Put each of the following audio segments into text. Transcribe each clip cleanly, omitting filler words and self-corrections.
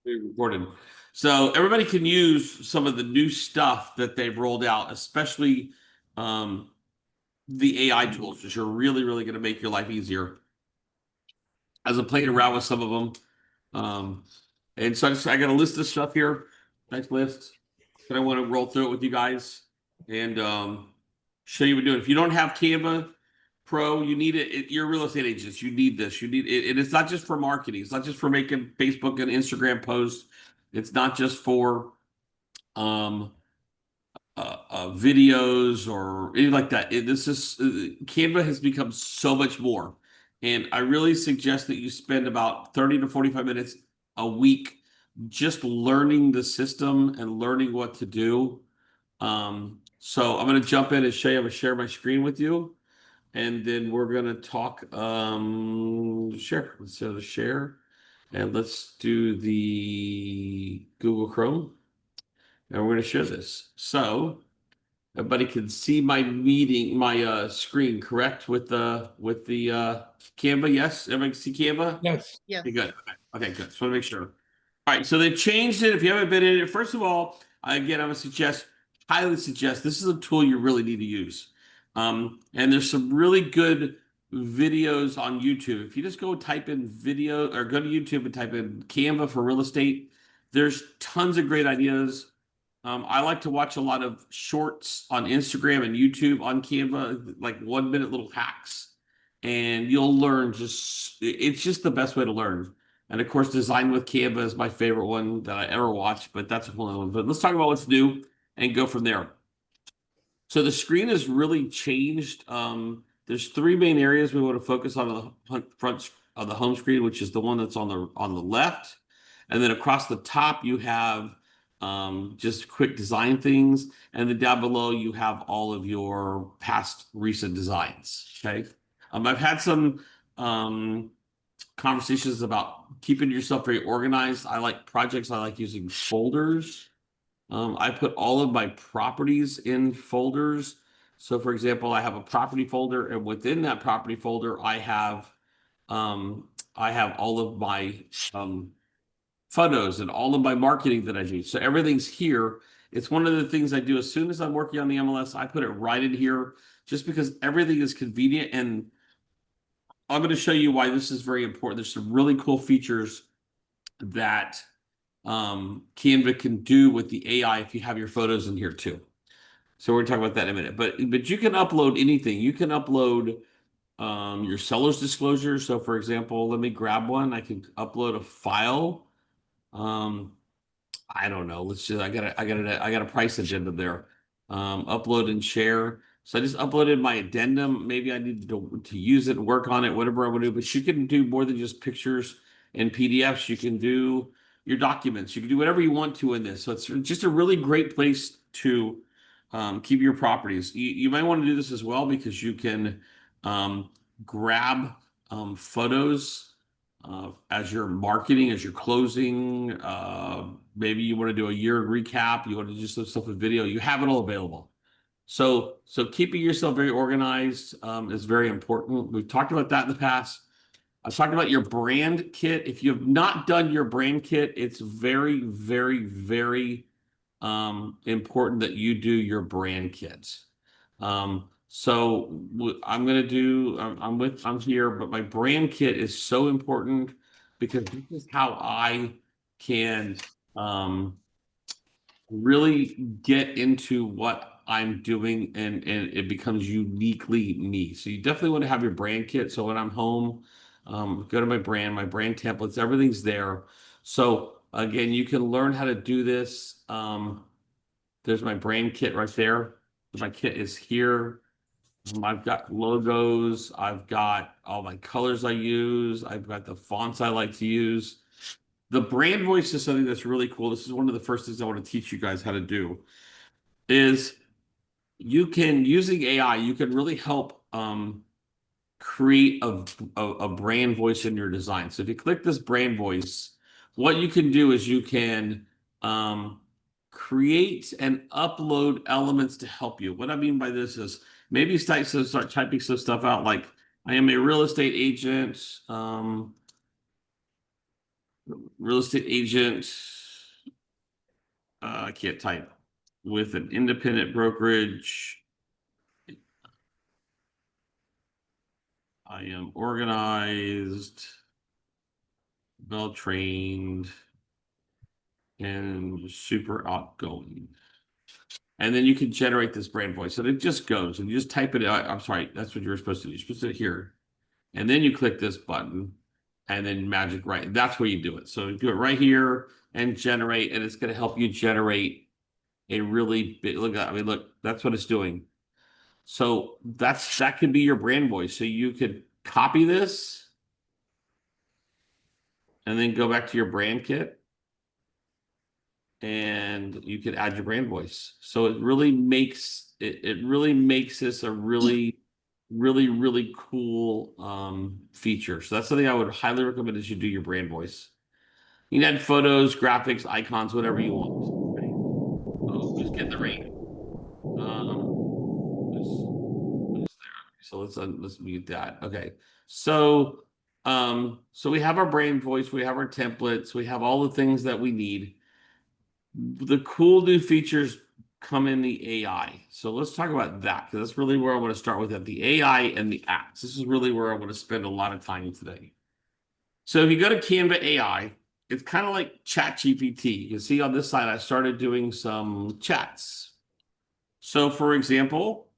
Being recorded. So everybody can use some of the new stuff that they've rolled out, especially um, the AI tools, which are really, really going to make your life easier. As I'm playing around with some of them, and so I got a list of stuff here, nice list, that I want to roll through it with you guys and show you what we're doing. If you don't have Canva Pro, you need it. You're real estate agents. You need this. You need it. And it's not just for marketing. It's not just for making Facebook and Instagram posts. It's not just for um, videos or anything like that. This is Canva has become so much more, and I really suggest that you spend about 30 to 45 minutes a week just learning the system and learning what to do. So I'm going to jump in and show you. I'm going to share my screen with you, and then we're going to talk. Share. Let's do the share, and let's do the Google Chrome, and we're going to share this. So. Everybody can see my screen, correct? With the Canva, yes? Everybody can see Canva? Yes. Yes. Okay, good. Okay, good. Just want to make sure. All right, so they changed it. If you haven't been in it, first of all, again, I would highly suggest, this is a tool you really need to use. And there's some really good videos on YouTube. If you just go type in video or go to YouTube and type in Canva for real estate, there's tons of great ideas. I like to watch a lot of shorts on Instagram and YouTube on Canva, like 1 minute little hacks, and you'll learn it's just the best way to learn. And of course, Design with Canva is my favorite one that I ever watched, but that's a whole other one. But let's talk about what's new and go from there. So the screen has really changed. There's three main areas we want to focus on the front of the home screen, which is the one that's on the left. And then across the top, you have just quick design things. And then down below, you have all of your past recent designs. Okay. I've had some conversations about keeping yourself very organized. I like projects. I like using folders. I put all of my properties in folders. So for example, I have a property folder, and within that property folder, I have all of my photos and all of my marketing that I do. So everything's here. It's one of the things I do as soon as I'm working on the MLS, I put it right in here just because everything is convenient. And I'm going to show you why this is very important. There's some really cool features that Canva can do with the AI if you have your photos in here too. So we're going to talk about that in a minute. But you can upload anything. You can upload your seller's disclosure. So for example, let me grab one. I can upload a file. I don't know. I got a price agenda there. Upload and share. So I just uploaded my addendum. Maybe I need to use it and work on it, whatever I want to do. But you can do more than just pictures and PDFs. You can do your documents. You can do whatever you want to in this. So it's just a really great place to keep your properties. You might want to do this as well because you can grab photos as you're marketing, as you're closing. Maybe you want to do a year recap. You want to do some stuff with video. You have it all available. So keeping yourself very organized is very important. We've talked about that in the past. I've talked about your brand kit. If you have not done your brand kit, it's very, very, very important that you do your brand kits. So I'm going to do, I'm here, but my brand kit is so important because this is how I can really get into what I'm doing and it becomes uniquely me. So you definitely want to have your brand kit. So when I'm home, go to my brand templates, everything's there. So again, you can learn how to do this. There's my brand kit right there. My kit is here. I've got logos. I've got all my colors I use. I've got the fonts I like to use. The brand voice is something that's really cool. This is one of the first things I want to teach you guys how to do. Is you can, using AI, you can really help create a brand voice in your design. So if you click this brand voice, what you can do is you can create and upload elements to help you. What I mean by this is maybe start typing some stuff out like I am a real estate agent. real estate agent. I can't type. With an independent brokerage. I am organized, well trained, and super outgoing. And then you can generate this brand voice. And it just goes and you just type it out. I'm sorry, that's what you're supposed to do. You're supposed to here. And then you click this button and then magic right. That's where you do it. So you do it right here and generate, and it's going to help you generate a really big look. I mean, look, that's what it's doing. So that can be your brand voice. So you could copy this and then go back to your brand kit and you could add your brand voice. So it really makes this a really cool feature. So that's something I would highly recommend is you do your brand voice. You can add photos, graphics, icons, whatever you want. Okay. Oh, who's getting the rain? Who's there? So let's mute that. Okay. So we have our brand voice, we have our templates, we have all the things that we need. The cool new features come in the AI. So let's talk about that because that's really where I want to start with that. The AI and the apps. This is really where I want to spend a lot of time today. So if you go to Canva AI, it's kind of like ChatGPT. You can see on this side, I started doing some chats. So for example,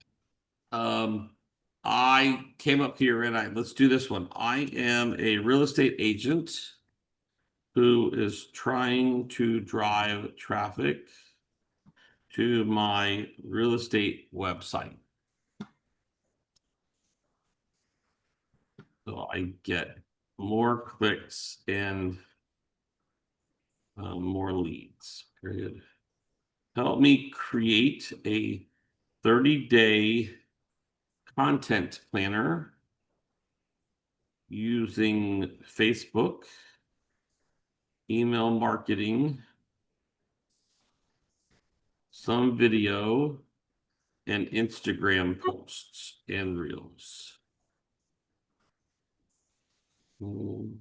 I came up here and let's do this one. I am a real estate agent who is trying to drive traffic to my real estate website. So I get more clicks and more leads, period. Help me create a 30-day content planner using Facebook, email marketing, some video, and Instagram posts and reels. And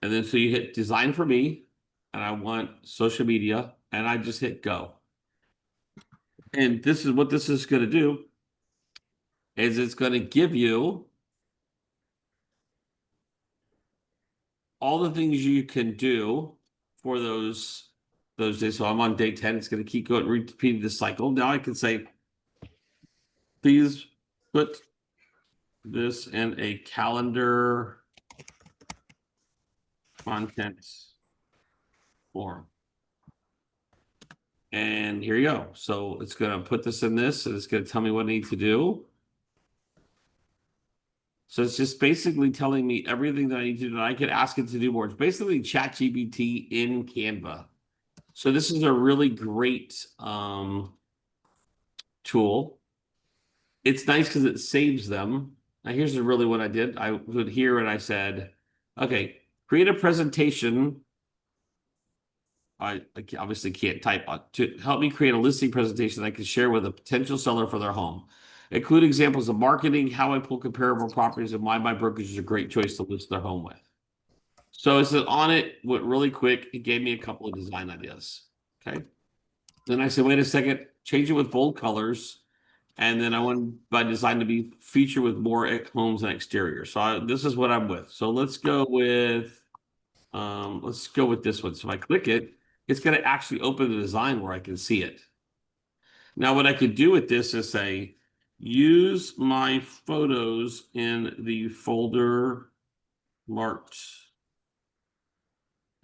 then so you hit design for me, and I want social media, and I just hit go. And this is what this is going to do is it's going to give you all the things you can do for those days. So I'm on day 10. It's going to keep going, repeating this cycle. Now I can say, please put this in a calendar content form. And here you go. So it's going to put this in this, and it's going to tell me what I need to do. So it's just basically telling me everything that I need to do. And I could ask it to do more. It's basically ChatGPT in Canva. So this is a really great tool. It's nice because it saves them. Now here's really what I did. I went here and I said, okay, create a presentation. I obviously can't type to help me create a listing presentation that I can share with a potential seller for their home. Include examples of marketing, how I pull comparable properties, and why my brokerage is a great choice to list their home with. So I said on it, went really quick. It gave me a couple of design ideas. Okay. Then I said, wait a second, change it with bold colors. And then I want by design to be featured with more homes and exteriors. So this is what I'm with. So let's go with this one. So if I click it, it's going to actually open the design where I can see it. Now, what I could do with this is say, use my photos in the folder marked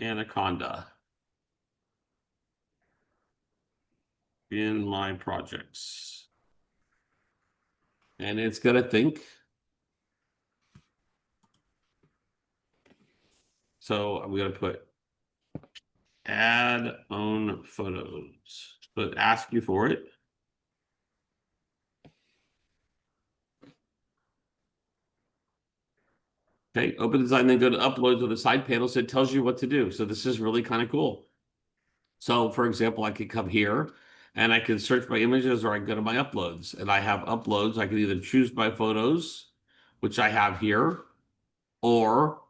Anaconda in my projects. And it's going to think. So I'm going to put add own photos, but ask you for it. Okay, open design, then go to uploads on the side panel. So it tells you what to do. So this is really kind of cool. So for example, I could come here and I can search my images or I can go to my uploads and I have uploads. I can either choose my photos, which I have here, or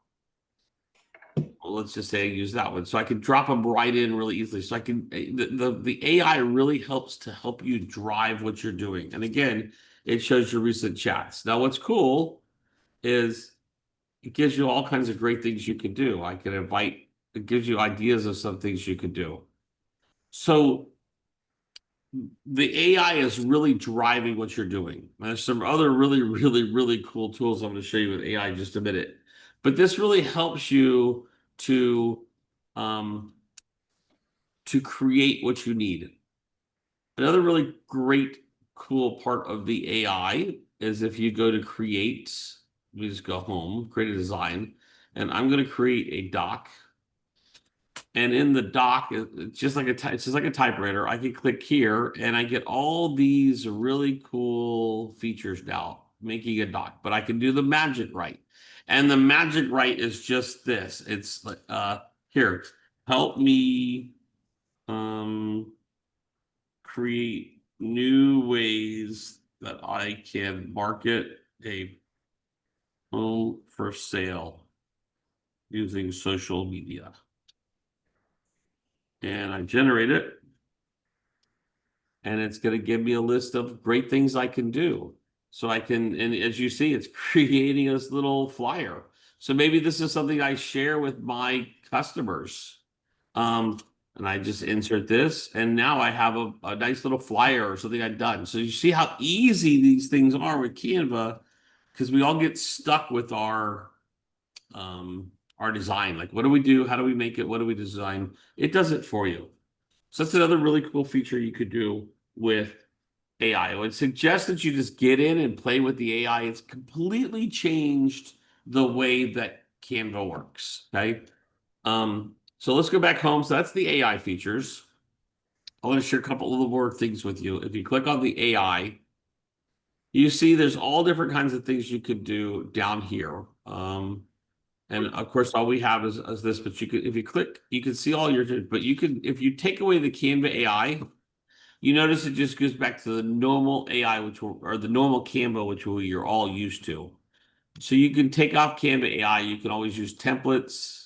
let's just say I use that one. So I can drop them right in really easily. So I can, the AI really helps to help you drive what you're doing. And again, it shows your recent chats. Now, what's cool is it gives you all kinds of great things you can do. I can invite, it gives you ideas of some things you could do. So the AI is really driving what you're doing. There's some other really cool tools I'm going to show you with AI in just a minute. But this really helps you um, to create what you need. Another really great, cool part of the AI is if you go to create, we just go home, create a design, and I'm going to create a doc. And in the doc, it's just like it's just like a typewriter. I can click here and I get all these really cool features now, making a doc. But I can do the magic right. And the magic right is just this. It's like here, help me create new ways that I can market a home for sale using social media. And I generate it. And it's going to give me a list of great things I can do. So I can, and as you see, it's creating this little flyer. So maybe this is something I share with my customers. And I just insert this, and now I have a nice little flyer or something I've done. So you see how easy these things are with Canva, because we all get stuck with our design. Like, what do we do? How do we make it? What do we design? It does it for you. So that's another really cool feature you could do with AI. I would suggest that you just get in and play with the AI. It's completely changed the way that Canva works. Okay. So let's go back home. So that's the AI features. I want to share a couple little more things with you. If you click on the AI, you see there's all different kinds of things you could do down here. And of course, all we have is this, but you could, if you click, you can see all your, but you can, if you take away the Canva AI, you notice it just goes back to the normal AI, or the normal Canva, which you're all used to. So you can take off Canva AI. You can always use templates.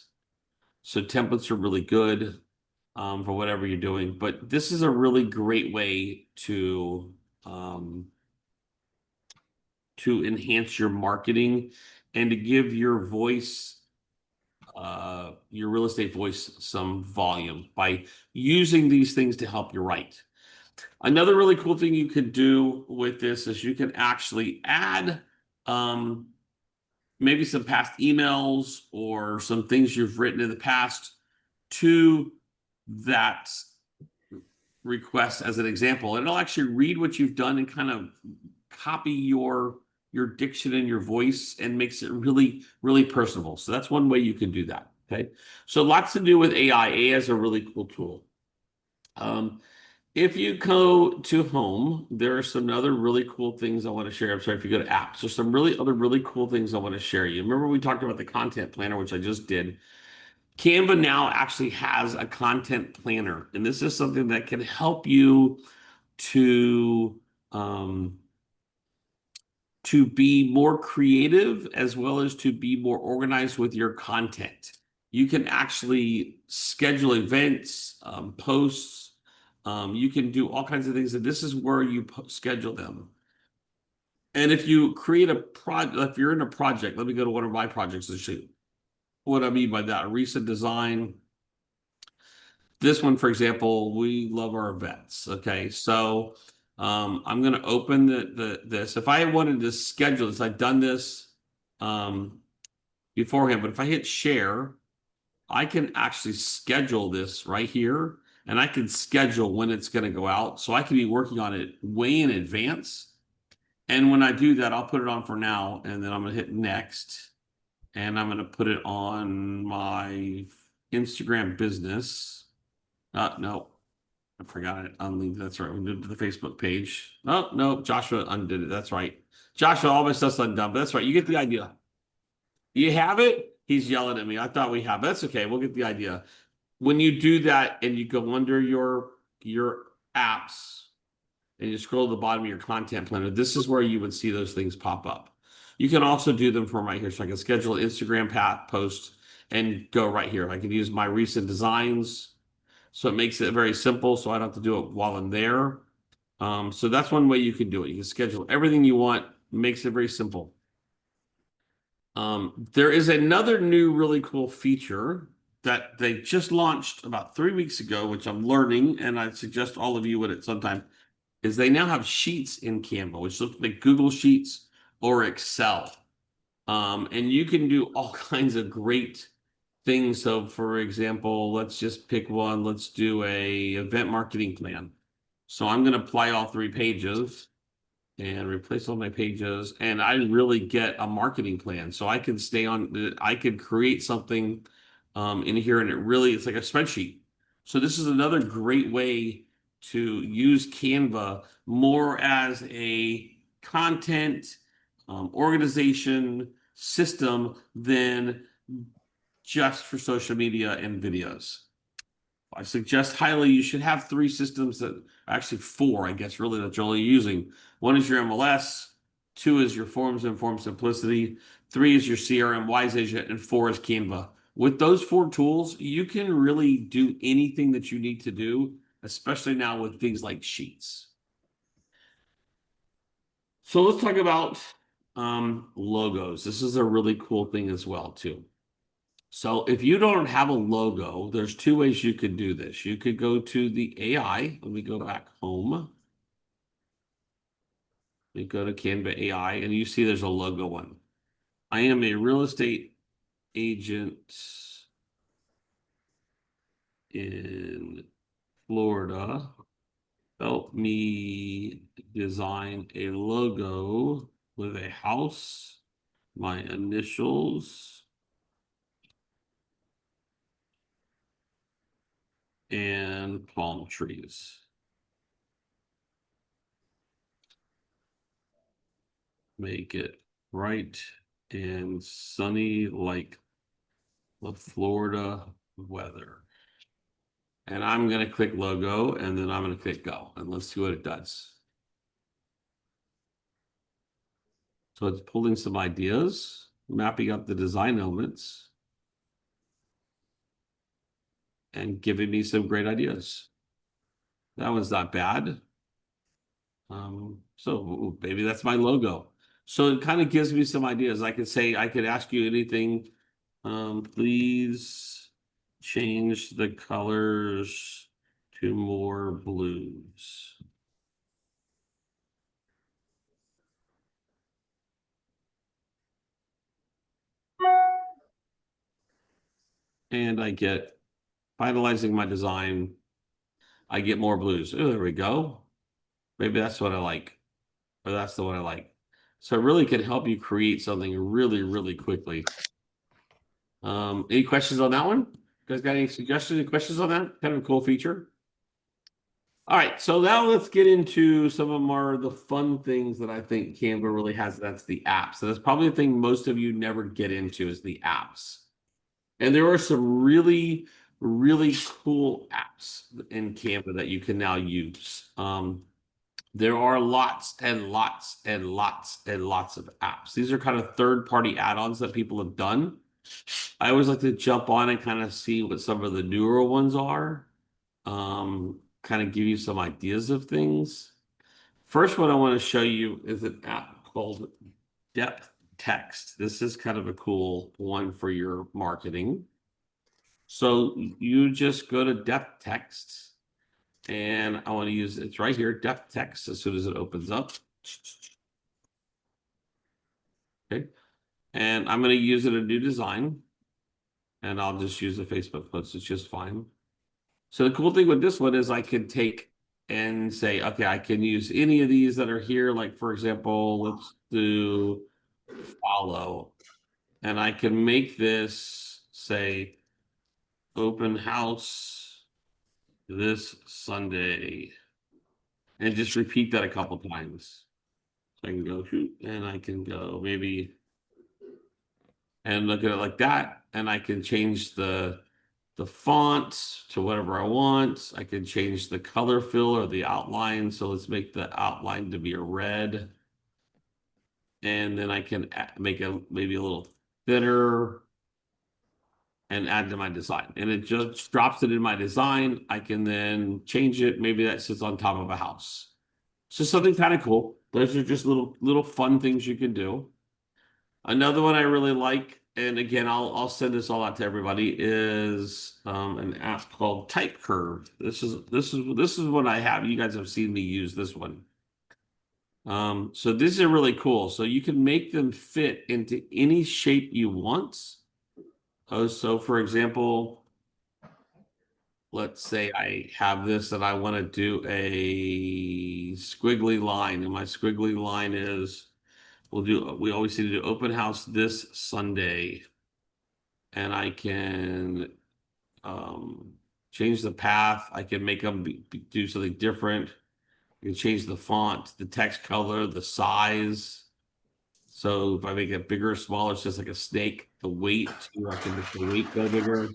So templates are really good for whatever you're doing. But this is a really great way to enhance your marketing and to give your voice, your real estate voice, some volume by using these things to help you write. Another really cool thing you could do with this is you can actually add maybe some past emails or some things you've written in the past to that request as an example. And it'll actually read what you've done and kind of copy your diction and your voice and makes it really personable. So that's one way you can do that. Okay. So lots to do with AI. AI is a really cool tool. If you go to home, there are some other really cool things I want to share. I'm sorry, if you go to apps, there's some other really cool things I want to share you. Remember we talked about the content planner, which I just did. Canva now actually has a content planner, and this is something that can help you to be more creative as well as to be more organized with your content. You can actually schedule events, posts. You can do all kinds of things, and this is where you schedule them. And if you create a project, if you're in a project, let me go to one of my projects to show you what I mean by that. A recent design. This one, for example, we love our events. Okay, so I'm going to open this. If I wanted to schedule this, I've done this beforehand, but if I hit share, I can actually schedule this right here, and I can schedule when it's going to go out. So I can be working on it way in advance. And when I do that, I'll put it on for now, and then I'm going to hit next, and I'm going to put it on my Instagram business. No, I forgot it. Unleave. That's right. We did to the Facebook page. Oh, no, Joshua undid it. That's right. Joshua, all my stuff's undone, but that's right. You get the idea. You have it? He's yelling at me. I thought we have. That's okay. We'll get the idea. When you do that and you go under your apps and you scroll to the bottom of your content planner, this is where you would see those things pop up. You can also do them from right here. So I can schedule an Instagram post. and go right here. I can use my recent designs. So it makes it very simple. So I don't have to do it while I'm there. So that's one way you can do it. You can schedule everything you want, makes it very simple. There is another new really cool feature that they just launched about 3 weeks ago, which I'm learning, and I suggest all of you with it sometime, is they now have sheets in Canva, which look like Google Sheets or Excel. And you can do all kinds of great things. So for example, let's just pick one. Let's do a event marketing plan. So I'm going to apply all 3 pages and replace all my pages. And I really get a marketing plan. So I can stay on, I could create something in here, and it's like a spreadsheet. So this is another great way to use Canva more as a content organization system than just for social media and videos. I suggest highly you should have 3 systems, that actually 4, I guess, really, that you're only using. One is your MLS, 2 is your forms and form simplicity, 3 is your CRM Wise Agent, and 4 is Canva. With those 4 tools, you can really do anything that you need to do, especially now with things like sheets. So let's talk about logos. This is a really cool thing as well, too. So if you don't have a logo, there's 2 ways you could do this. You could go to the AI. Let me go back home. We go to Canva AI, and you see there's a logo one. I am a real estate agent in Florida. Help me design a logo with a house, my initials, and palm trees. Make it bright and sunny like the Florida weather. And I'm going to click logo, and then I'm going to click go, and let's see what it does. So it's pulling some ideas, mapping up the design elements, and giving me some great ideas. That one's not bad. So maybe that's my logo. So it kind of gives me some ideas. I could say, I could ask you anything. Please change the colors to more blues. And I get finalizing my design. I get more blues. Oh, there we go. Maybe that's what I like, or that's the one I like. So it really can help you create something really, really quickly. Any questions on that one? You guys got any suggestions, any questions on that? Kind of a cool feature. All right, so now let's get into some of the fun things that I think Canva really has. That's the apps. So that's probably the thing most of you never get into, is the apps. And there are some really, really cool apps in Canva that you can now use. There are lots and lots and lots and lots of apps. These are kind of third-party add-ons that people have done. I always like to jump on and kind of see what some of the newer ones are. Kind of give you some ideas of things. First one I want to show you is an app called Depth Text. This is kind of a cool one for your marketing. So you just go to Depth Text, and I want to use, it's right here, Depth Text, as soon as it opens up. Okay. And I'm going to use it a new design, and I'll just use the Facebook post. It's just fine. So the cool thing with this one is I can take and say, okay, I can use any of these that are here. Like, for example, let's do follow. And I can make this say open house this Sunday, and just repeat that a couple times. So I can go shoot, and I can go maybe and look at it like that. And I can change the font to whatever I want. I can change the color fill or the outline. So let's make the outline to be a red. And then I can make it maybe a little thinner. and add to my design. And it just drops it in my design. I can then change it. Maybe that sits on top of a house. So something kind of cool. Those are just little fun things you can do. Another one I really like, and again, I'll send this all out to everybody, is an app called Type Curve. This is what I have. You guys have seen me use this one. So this is really cool. So you can make them fit into any shape you want. Oh, so for example, let's say I have this and I want to do a squiggly line, and my squiggly line is we always need to do open house this Sunday. And I can change the path. I can make them do something different. I can change the font, the text color, the size. So if I make it bigger or smaller, it's just like a snake. The weight, I can make the weight go bigger.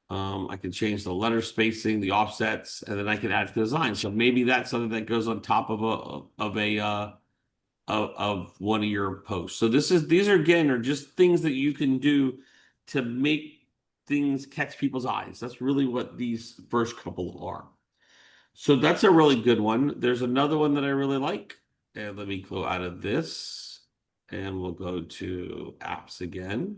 I can change the letter spacing, the offsets, and then I can add to the design. So maybe that's something that goes on top of one of your posts. So these are again are just things that you can do to make things catch people's eyes. That's really what these first couple are. So that's a really good one. There's another one that I really like. And let me go out of this and we'll go to apps again.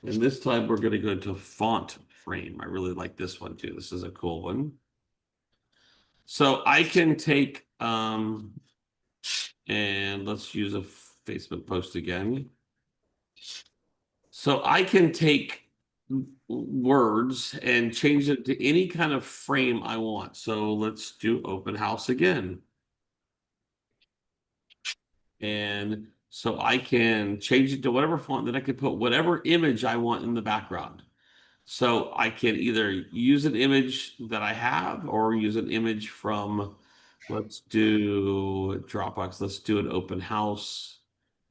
And this time we're going to go to font frame. I really like this one too. This is a cool one. So I can take and let's use a Facebook post again. So I can take words and change it to any kind of frame I want. So let's do open house again. And so I can change it to whatever font, then I can put whatever image I want in the background. So I can either use an image that I have or use an image from, let's do Dropbox. Let's do an open house.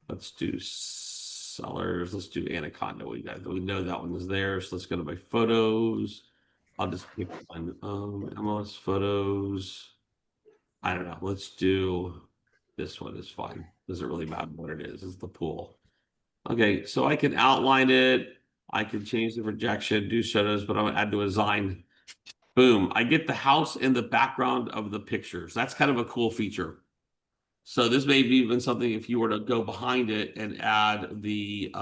Let's do sellers. Let's do Anaconda. We know that one is there. So let's go to my photos. I'll just pick one. MLS photos. I don't know. Let's do this one is fine. Doesn't really matter what it is. It's the pool. Okay, so I can outline it. I can change the projection, do shadows, but I'm gonna add to a design. Boom. I get the house in the background of the pictures. That's kind of a cool feature. So this may be even something if you were to go behind it and add the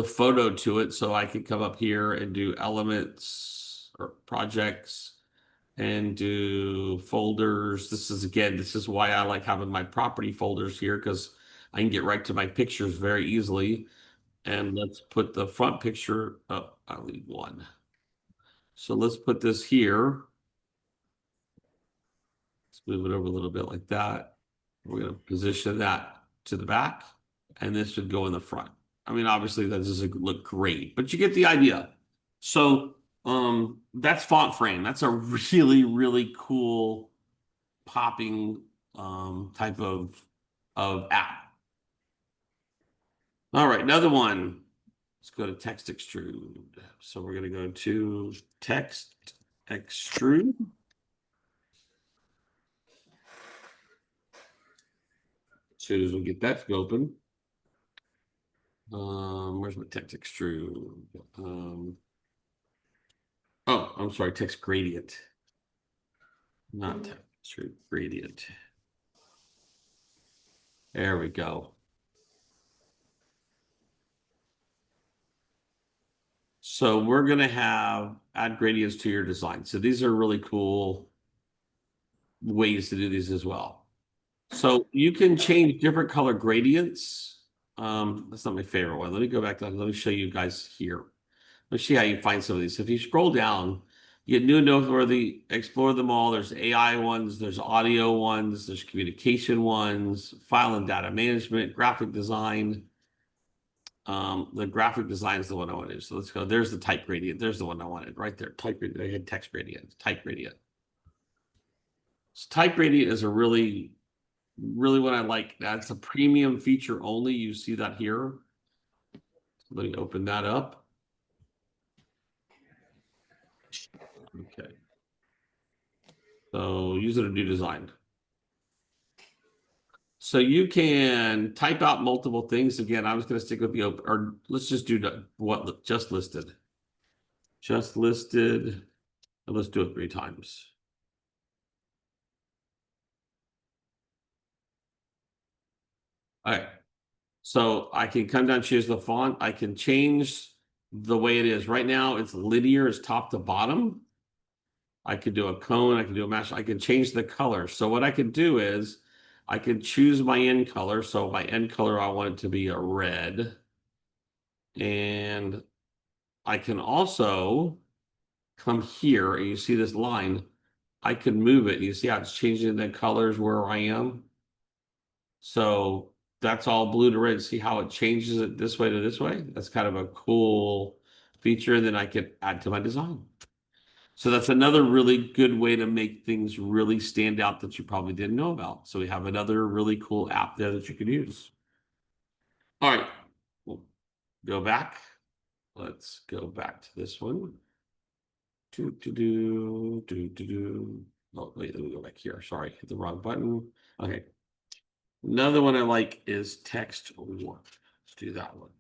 photo to it. So I could come up here and do elements or projects and do folders. This is why I like having my property folders here because I can get right to my pictures very easily. And let's put the front picture up. I'll leave one. So let's put this here. Let's move it over a little bit like that. We're going to position that to the back, and this should go in the front. I mean, obviously that doesn't look great, but you get the idea. So that's font frame. That's a really, really cool popping type of app. All right, another one. Let's go to text extrude. So we're going to go to text extrude. As soon as we get that open. Where's my text extrude? Oh, I'm sorry, text gradient. Not text extrude, gradient. There we go. So we're going to add gradients to your design. So these are really cool ways to do these as well. So you can change different color gradients. That's not my favorite one. Let me go back to, let me show you guys here. Let's see how you find some of these. If you scroll down, you get new and noteworthy, explore them all. There's AI ones, there's audio ones, there's communication ones, file and data management, graphic design. The graphic design is the one I wanted. So let's go. There's the type gradient. There's the one I wanted right there. Type gradient. I had text gradient, type gradient. So type gradient is a really what I like. That's a premium feature only. You see that here. Let me open that up. Okay. So use it to do design. So you can type out multiple things. Again, I was going to stick with the open, or let's just do what just listed. Just listed. And let's do it 3 times. All right. So I can come down, choose the font. I can change the way it is. Right now, it's linear, it's top to bottom. I could do a cone, I can do a mesh, I can change the color. So what I can do is I can choose my end color. So my end color, I want it to be a red. And I can also come here and you see this line. I can move it. You see how it's changing the colors where I am? So that's all blue to red. See how it changes it this way to this way? That's kind of a cool feature. And then I can add to my design. So that's another really good way to make things really stand out that you probably didn't know about. So we have another really cool app there that you can use. All right, we'll go back. Let's go back to this one. Oh, wait, let me go back here. Sorry, hit the wrong button. Okay. Another one I like is text warp. Let's do that one.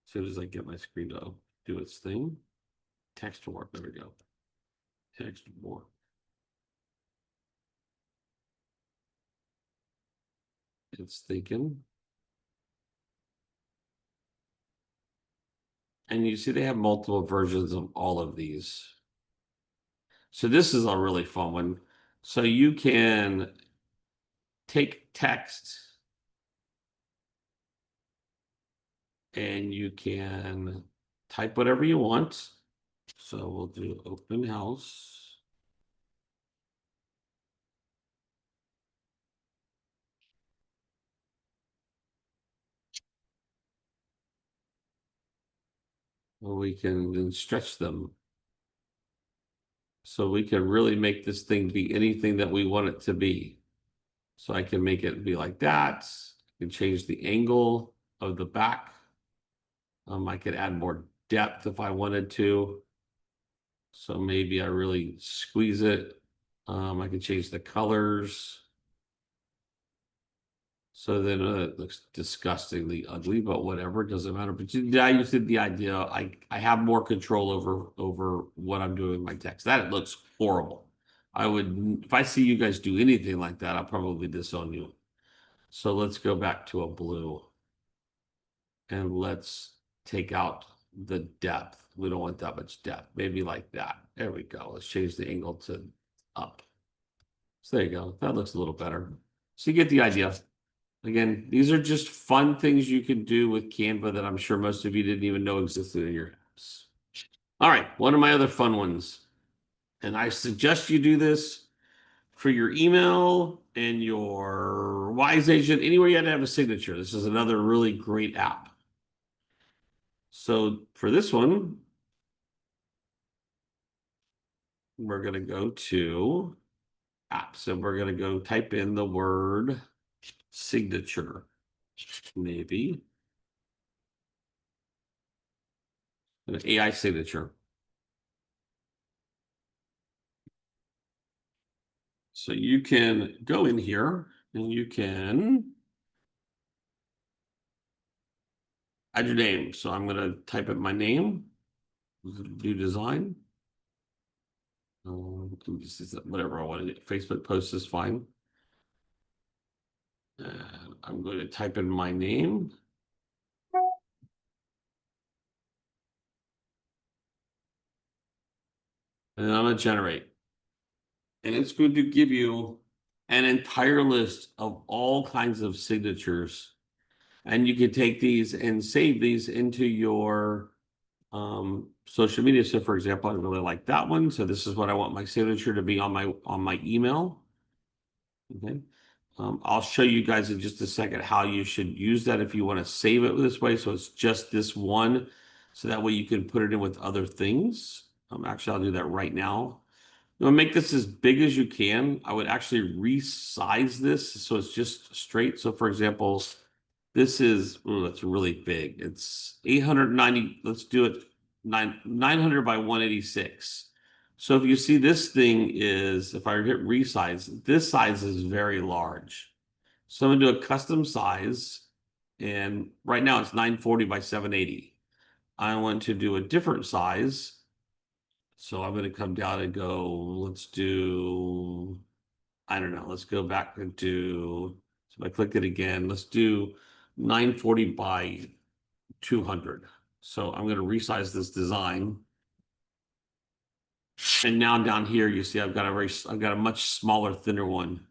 As soon as I get my screen to do its thing. Text warp, there we go. Text warp. It's thinking. And you see they have multiple versions of all of these. So this is a really fun one. So you can take text and you can type whatever you want. So we'll do open house. We can then stretch them. So we can really make this thing be anything that we want it to be. So I can make it be like that. I can change the angle of the back. I could add more depth if I wanted to. So maybe I really squeeze it. I can change the colors. So then it looks disgustingly ugly, but whatever, it doesn't matter. But now you see the idea. I have more control over what I'm doing with my text. That it looks horrible. I would, if I see you guys do anything like that, I'll probably disown you. So let's go back to a blue. And let's take out the depth. We don't want that much depth. Maybe like that. There we go. Let's change the angle to up. So there you go. That looks a little better. So you get the idea. Again, these are just fun things you can do with Canva that I'm sure most of you didn't even know existed in your apps. All right, one of my other fun ones. And I suggest you do this for your email and your Wise Agent, anywhere you had to have a signature. This is another really great app. So for this one, we're going to go to apps and we're going to go type in the word signature, maybe. An AI signature. So you can go in here and you can add your name. So I'm going to type in my name, do design. Whatever I want to do. Facebook post is fine. And I'm going to type in my name. And I'm going to generate. And it's going to give you an entire list of all kinds of signatures. And you can take these and save these into your social media. So for example, I really like that one. So this is what I want my signature to be on my email. Okay. I'll show you guys in just a second how you should use that if you want to save it this way. So it's just this one. So that way you can put it in with other things. Actually, I'll do that right now. Now make this as big as you can. I would actually resize this so it's just straight. So for example, this is, oh, that's really big. It's 890, let's do it 900 by 186. So if you see this thing is, if I hit resize, this size is very large. So I'm gonna do a custom size, and right now it's 940 by 780. I want to do a different size. So I'm gonna come down and go, let's do, I don't know, let's go back into, so if I click it again, let's do 940 by 200. So I'm gonna resize this design. And now down here, you see I've got a much smaller, thinner one.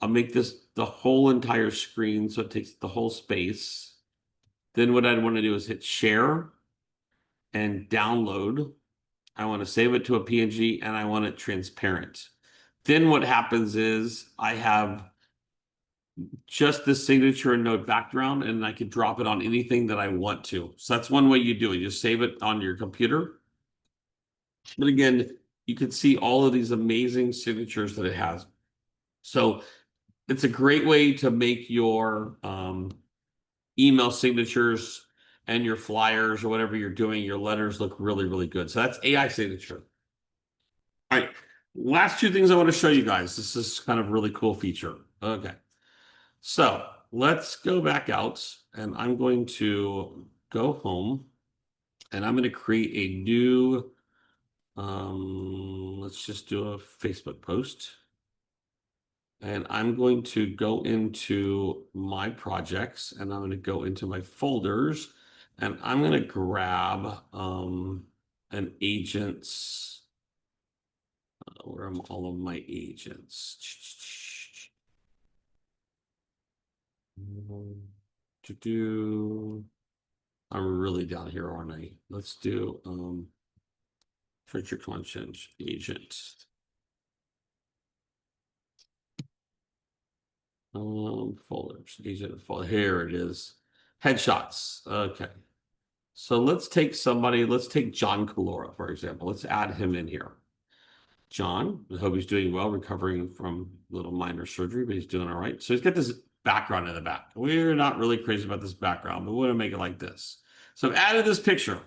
I'll make this the whole entire screen so it takes the whole space. Then what I'd want to do is hit share and download. I want to save it to a PNG and I want it transparent. Then what happens is I have just the signature and no background, and I can drop it on anything that I want to. So that's one way you do it. You save it on your computer. But again, you can see all of these amazing signatures that it has. So it's a great way to make your email signatures and your flyers or whatever you're doing, your letters look really, really good. So that's AI signature. All right. Last two things I want to show you guys. This is kind of a really cool feature. Okay. So let's go back out and I'm going to go home and I'm going to create a new, let's just do a Facebook post. And I'm going to go into my projects and I'm going to go into my folders and I'm going to grab an agent's, where are all of my agents? To do, I'm really down here, aren't I? Let's do Treasure Conscience agent. Folders, agent folder. Here it is. Headshots. Okay. So let's take somebody, let's take John Calora, for example. Let's add him in here. John, I hope he's doing well, recovering from a little minor surgery, but he's doing all right. So he's got this background in the back. We're not really crazy about this background, but we're gonna make it like this. So I've added this picture.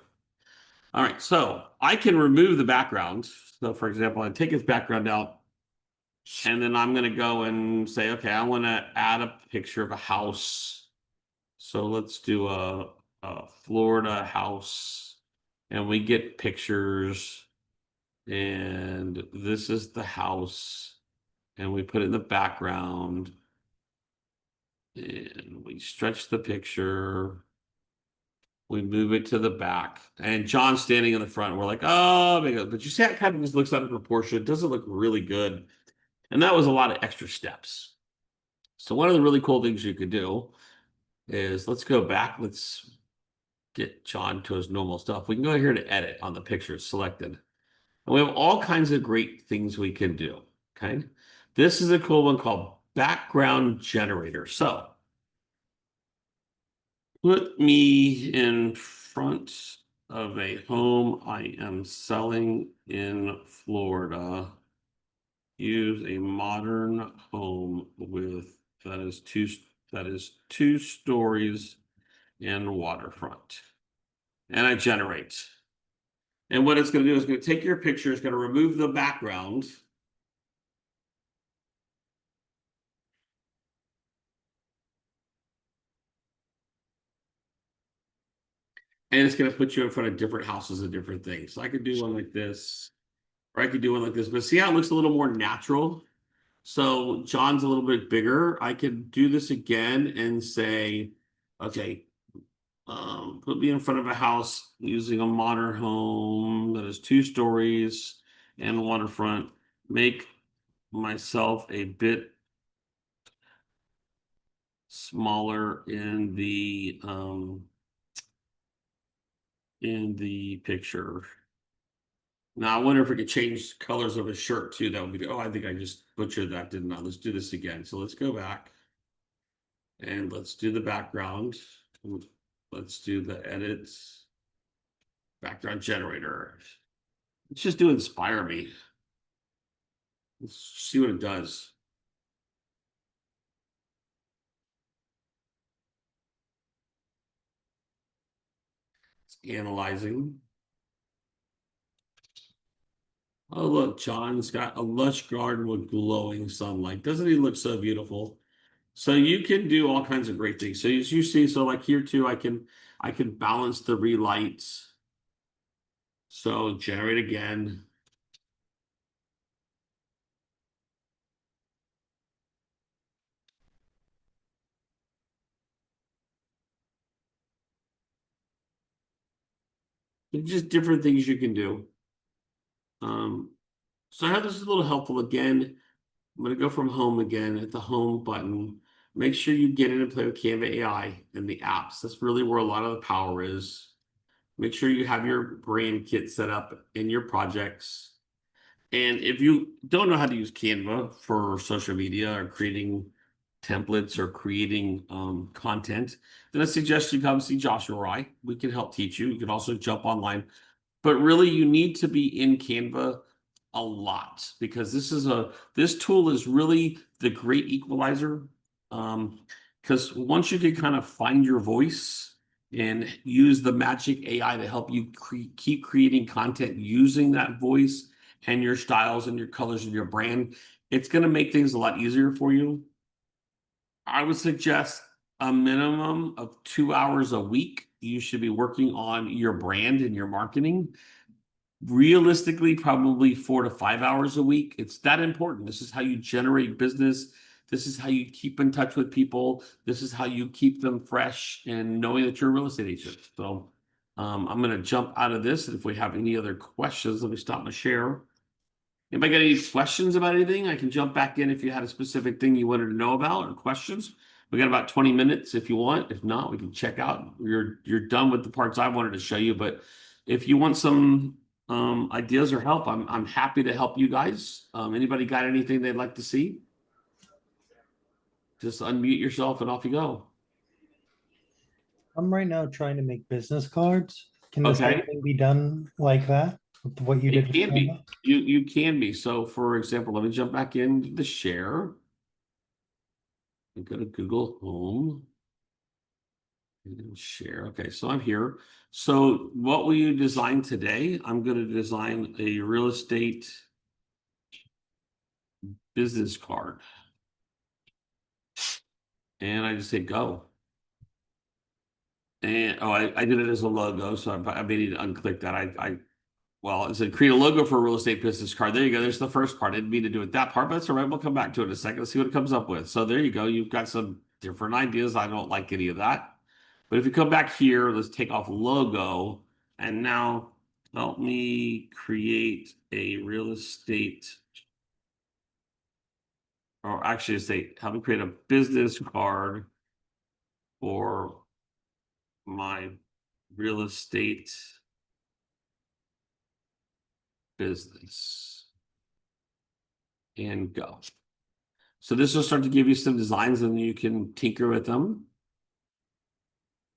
All right, so I can remove the background. So for example, I take his background out, and then I'm gonna go and say, okay, I wanna add a picture of a house. So let's do a Florida house, and we get pictures, and this is the house, and we put it in the background, and we stretch the picture, we move it to the back, and John's standing in the front. We're like, oh my God. But you see how it kind of just looks out of proportion. It doesn't look really good. And that was a lot of extra steps. So one of the really cool things you could do is let's go back. Let's get John to his normal stuff. We can go here to edit on the picture selected. And we have all kinds of great things we can do. Okay. This is a cool one called background generator. So put me in front of a home I am selling in Florida. Use a modern home with that is two stories and waterfront. And I generate. And what it's going to do is going to take your picture, it's going to remove the background. And it's going to put you in front of different houses and different things. So I could do one like this, or I could do one like this, but see how it looks a little more natural? So John's a little bit bigger. I could do this again and say, okay, put me in front of a house using a modern home that is two stories and waterfront. Make myself a bit smaller in the picture. Now I wonder if we could change colors of his shirt too. That would be, oh, I think I just butchered that, didn't I? Let's do this again. So let's go back and let's do the background. Let's do the edits, background generator. Let's just do inspire me. Let's see what it does. It's analyzing. Oh, look, John's got a lush garden with glowing sunlight. Doesn't he look so beautiful? So you can do all kinds of great things. So as you see, so like here too, I can balance the relights. So generate again. There's just different things you can do. Um, so I have this a little helpful again. I'm going to go from home again at the home button. Make sure you get in and play with Canva AI and the apps. That's really where a lot of the power is. Make sure you have your brand kit set up in your projects. And if you don't know how to use Canva for social media or creating templates or creating content, then I suggest you come see Joshua or I. We can help teach you. You can also jump online, but really you need to be in Canva a lot because this tool is really the great equalizer. Because once you can kind of find your voice and use the magic AI to help you keep creating content using that voice and your styles and your colors and your brand, it's going to make things a lot easier for you. I would suggest a minimum of 2 hours a week. You should be working on your brand and your marketing. Realistically, probably 4 to 5 hours a week. It's that important. This is how you generate business. This is how you keep in touch with people. This is how you keep them fresh and knowing that you're a real estate agent. So I'm going to jump out of this. And if we have any other questions, let me stop my share. Anybody got any questions about anything? I can jump back in if you had a specific thing you wanted to know about or questions. We got about 20 minutes if you want. If not, we can check out. You're done with the parts I wanted to show you, but if you want some ideas or help, I'm happy to help you guys. Anybody got anything they'd like to see? Just unmute yourself and off you go. I'm right now trying to make business cards. Can the same Okay. thing be done like that? With what you did It with can Canva? be. You can be. So for example, let me jump back into the share and go to Google Home. And share. Okay, so I'm here. So what will you design today? I'm going to design a real estate business card. And I just say go. And oh, I did it as a logo, so I may need to unclick that. Well, it said create a logo for a real estate business card. There you go. There's the first part. I didn't mean to do it that part, but that's all right. We'll come back to it in a second. Let's see what it comes up with. So there you go. You've got some different ideas. I don't like any of that. But if you come back here, let's take off logo. And now help me create a real estate, or actually say, help me create a business card for my real estate business. And go. So this will start to give you some designs and you can tinker with them.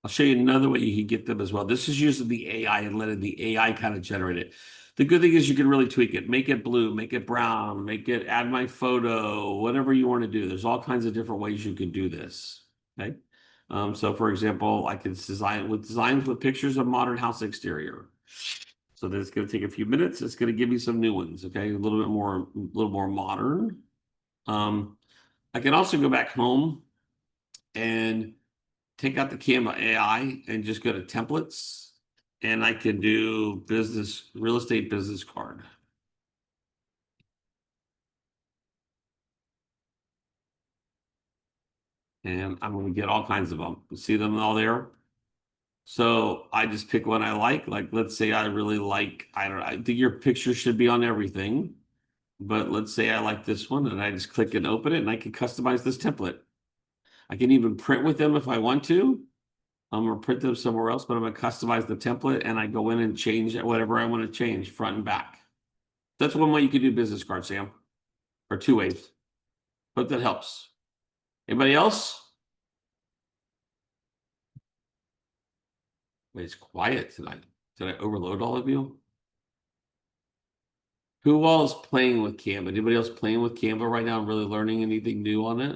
I'll show you another way you can get them as well. This is using the AI and letting the AI kind of generate it. The good thing is you can really tweak it. Make it blue, make it brown, make it add my photo, whatever you want to do. There's all kinds of different ways you can do this. Okay. So for example, I could design with designs with pictures of modern house exterior. So that's going to take a few minutes. It's going to give me some new ones. Okay. A little more modern. I can also go back home and take out the Canva AI and just go to templates and I can do real estate business card. And I'm going to get all kinds of them. See them all there? So I just pick one I like. Like, let's say I really like, I don't know, I think your picture should be on everything. But let's say I like this one and I just click and open it and I can customize this template. I can even print with them if I want to. I'm gonna print them somewhere else, but I'm gonna customize the template and I go in and change whatever I want to change front and back. That's one way you can do business cards, Sam, or two ways. Hope that helps. Anybody else? Wait, it's quiet tonight. Did I overload all of you? Who all is playing with Canva? Anybody else playing with Canva right now and really learning anything new on it?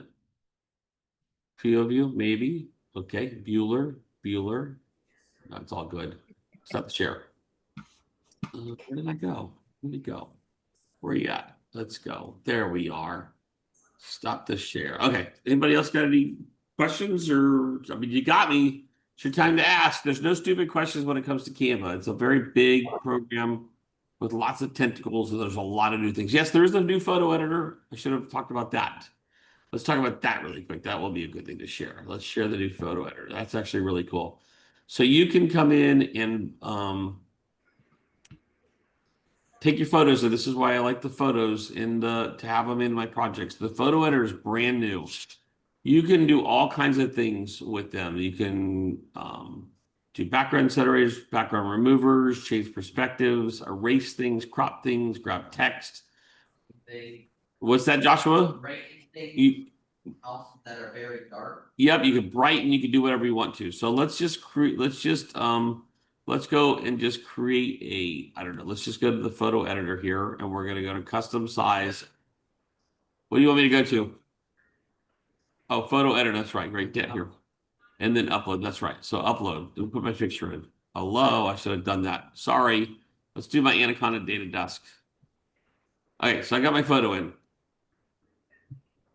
A few of you, maybe. Okay, Bueller. That's all good. Stop the share. Where did I go? Where did it go? Where you at? Let's go. There we are. Stop the share. Okay. Anybody else got any questions or, I mean, you got me. It's your time to ask. There's no stupid questions when it comes to Canva. It's a very big program with lots of tentacles, and there's a lot of new things. Yes, there is a new photo editor. I should have talked about that. Let's talk about that really quick. That will be a good thing to share. Let's share the new photo editor. That's actually really cool. So you can come in and take your photos, and this is why I like the photos to have them in my projects. The photo editor is brand new. You can do all kinds of things with them. You can do background setters, background removers, change perspectives, erase things, crop things, grab text. What's that, Joshua? You, that are very dark. Yep, you can brighten, you can do whatever you want to. So let's just create, let's go and just create I don't know, let's just go to the photo editor here, and we're going to go to custom size. What do you want me to go to? Oh, photo editor. That's right. Great. Get here. And then upload. That's right. So upload. Don't put my picture in. Hello. I should have done that. Sorry. Let's do my Anaconda data dusk. Okay. So I got my photo in.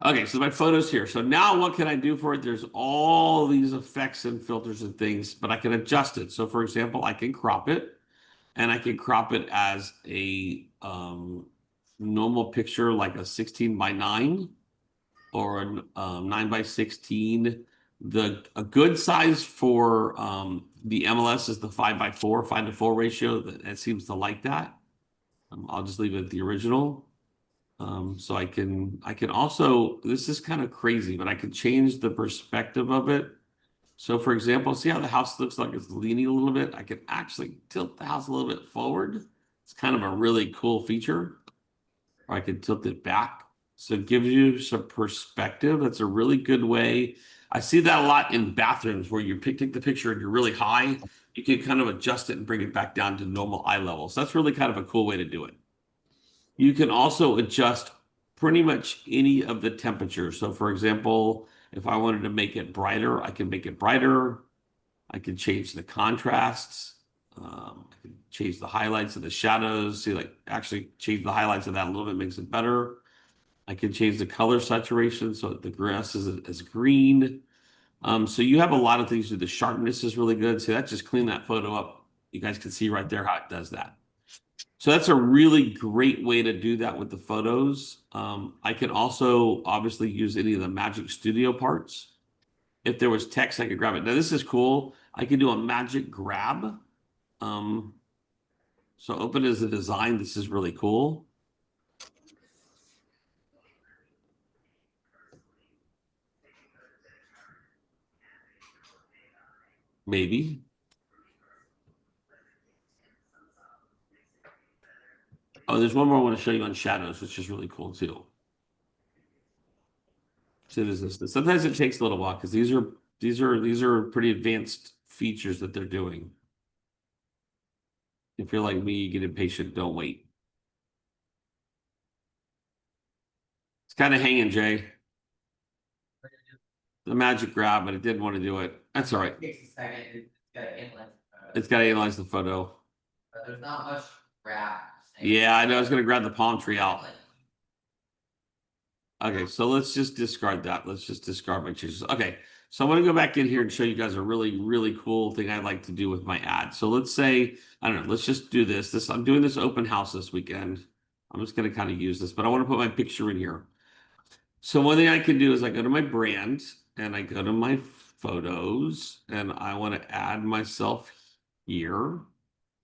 Okay. So my photo's here. So now what can I do for it? There's all these effects and filters and things, but I can adjust it. So for example, I can crop it, and I can crop it as a normal picture, like a 16:9. Or a 9:16. A good size for the MLS is the 5:4, 5:4 ratio. That seems to like that. I'll just leave it at the original. So I can also, this is kind of crazy, but I can change the perspective of it. So for example, see how the house looks like it's leaning a little bit? I can actually tilt the house a little bit forward. It's kind of a really cool feature. Or I can tilt it back. So it gives you some perspective. That's a really good way. I see that a lot in bathrooms where you take the picture and you're really high. You can kind of adjust it and bring it back down to normal eye level. So that's really kind of a cool way to do it. You can also adjust pretty much any of the temperatures. So for example, if I wanted to make it brighter, I can make it brighter. I can change the contrasts. I can change the highlights and the shadows. See, like actually change the highlights of that a little bit, makes it better. I can change the color saturation so the grass is green. So you have a lot of things to do. The sharpness is really good. See, that just cleaned that photo up. You guys can see right there how it does that. So that's a really great way to do that with the photos. I can also obviously use any of the Magic Studio parts. If there was text, I could grab it. Now this is cool. I can do a magic grab. So open as a design. This is really cool. Maybe. Oh, there's one more I want to show you on shadows, which is really cool too. So this. Sometimes it takes a little while because these are pretty advanced features that they're doing. If you're like me, you get impatient, don't wait. It's kind of hanging, Jay. The magic grab, but it didn't want to do it. That's all right. It takes a second. It's got to analyze the photo. But there's not much grab. Yeah, I know. I was going to grab the palm tree out. Okay, so let's just discard that. Let's just discard my changes. Okay, so I'm going to go back in here and show you guys a really, really cool thing I like to do with my ad. So let's say, I don't know, let's just do this. I'm doing this open house this weekend. I'm just going to kind of use this, but I want to put my picture in here. So one thing I can do is I go to my brand and I go to my photos and I want to add myself here.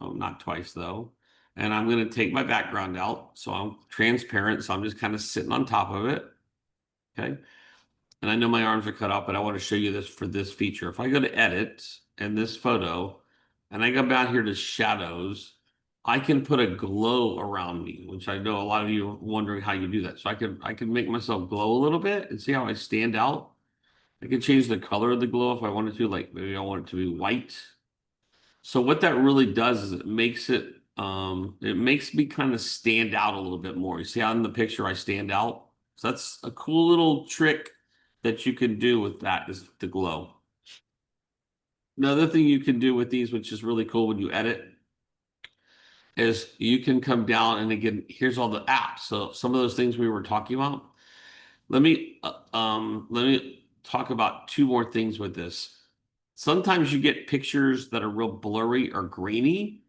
Oh, not twice though. And I'm going to take my background out. So I'm transparent. So I'm just kind of sitting on top of it. Okay. And I know my arms are cut off, but I want to show you this for this feature. If I go to edit and this photo, and I go down here to shadows, I can put a glow around me, which I know a lot of you are wondering how you do that. So I can make myself glow a little bit and see how I stand out. I can change the color of the glow if I wanted to, like maybe I want it to be white. So what that really does is it makes me kind of stand out a little bit more. You see how in the picture I stand out? So that's a cool little trick that you can do with that is the glow. Another thing you can do with these, which is really cool when you edit, is you can come down and again, here's all the apps. So some of those things we were talking about. Let me talk about two more things with this. Sometimes you get pictures that are real blurry or grainy.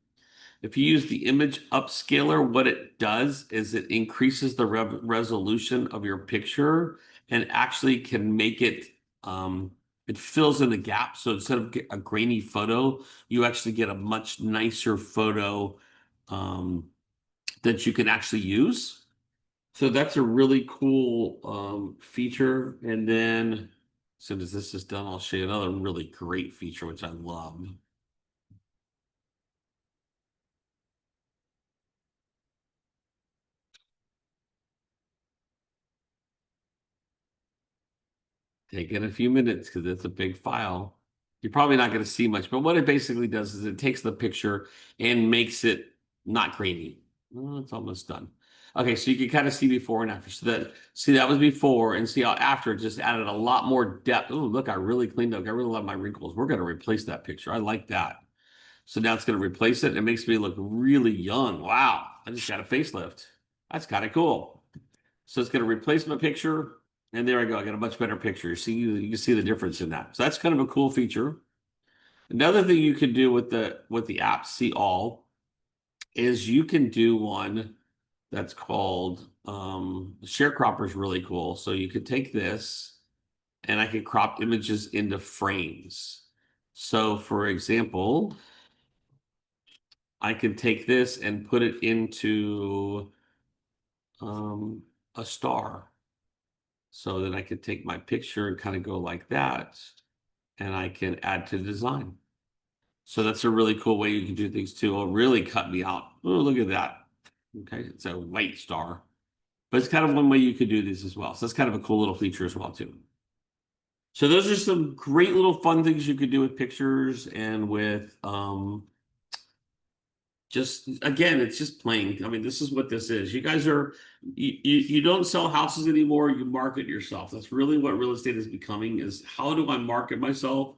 If you use the image upscaler, what it does is it increases the resolution of your picture and actually can make it, it fills in the gap. So instead of a grainy photo, you actually get a much nicer photo that you can actually use. So that's a really cool feature. And then as soon as this is done, I'll show you another really great feature, which I love. Taking a few minutes because it's a big file. You're probably not going to see much, but what it basically does is it takes the picture and makes it not grainy. Well, it's almost done. Okay, so you can kind of see before and after. So that was before, and see how after it just added a lot more depth. Oh, look, I really cleaned up. I really love my wrinkles. We're going to replace that picture. I like that. So now it's going to replace it. It makes me look really young. Wow, I just got a facelift. That's kind of cool. So it's going to replace my picture. And there I go. I got a much better picture. See, you can see the difference in that. So that's kind of a cool feature. Another thing you can do with the app See All is you can do one that's called Share Cropper is really cool. So you could take this and I can crop images into frames. So for example, I can take this and put it into a star. So then I could take my picture and kind of go like that, and I can add to design. So that's a really cool way you can do things too. It'll really cut me out. Oh, look at that. Okay, it's a white star. But it's kind of one way you could do this as well. So that's kind of a cool little feature as well too. So those are some great little fun things you could do with pictures and with just again, it's just playing. I mean, this is what this is. You guys are you don't sell houses anymore, you market yourself. That's really what real estate is becoming, is how do I market myself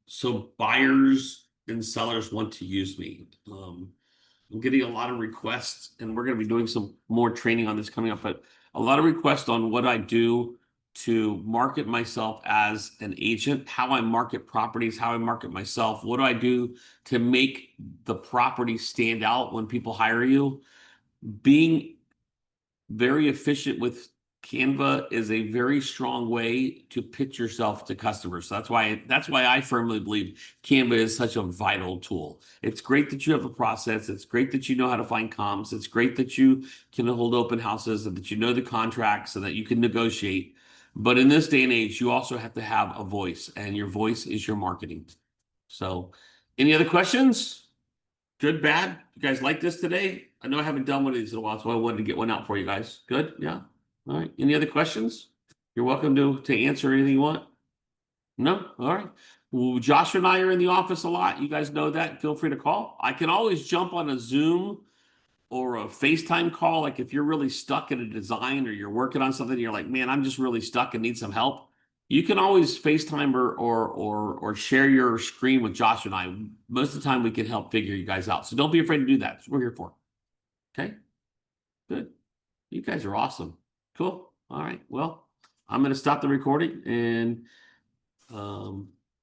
so buyers and sellers want to use me. I'm getting a lot of requests, and we're going to be doing some more training on this coming up, but a lot of requests on what I do to market myself as an agent, how I market properties, how I market myself. What do I do to make the property stand out when people hire you? Being very efficient with Canva is a very strong way to pitch yourself to customers. So that's why I firmly believe Canva is such a vital tool. It's great that you have a process. It's great that you know how to find comps. It's great that you can hold open houses and that you know the contracts and that you can negotiate. But in this day and age, you also have to have a voice, and your voice is your marketing. So, any other questions? Good, bad? You guys like this today? I know I haven't done one of these in a while, so I wanted to get one out for you guys. Good? Yeah? All right. Any other questions? You're welcome to answer anything you want. No? All right. Well, Josh and I are in the office a lot. You guys know that. Feel free to call. I can always jump on a Zoom or a FaceTime call. Like if you're really stuck in a design or you're working on something, you're like, man, I'm just really stuck and need some help. You can always FaceTime or share your screen with Josh and I. Most of the time we can help figure you guys out. So don't be afraid to do that. That's what we're here for. Okay? Good. You guys are awesome. Cool. All right. Well, I'm going to stop the recording and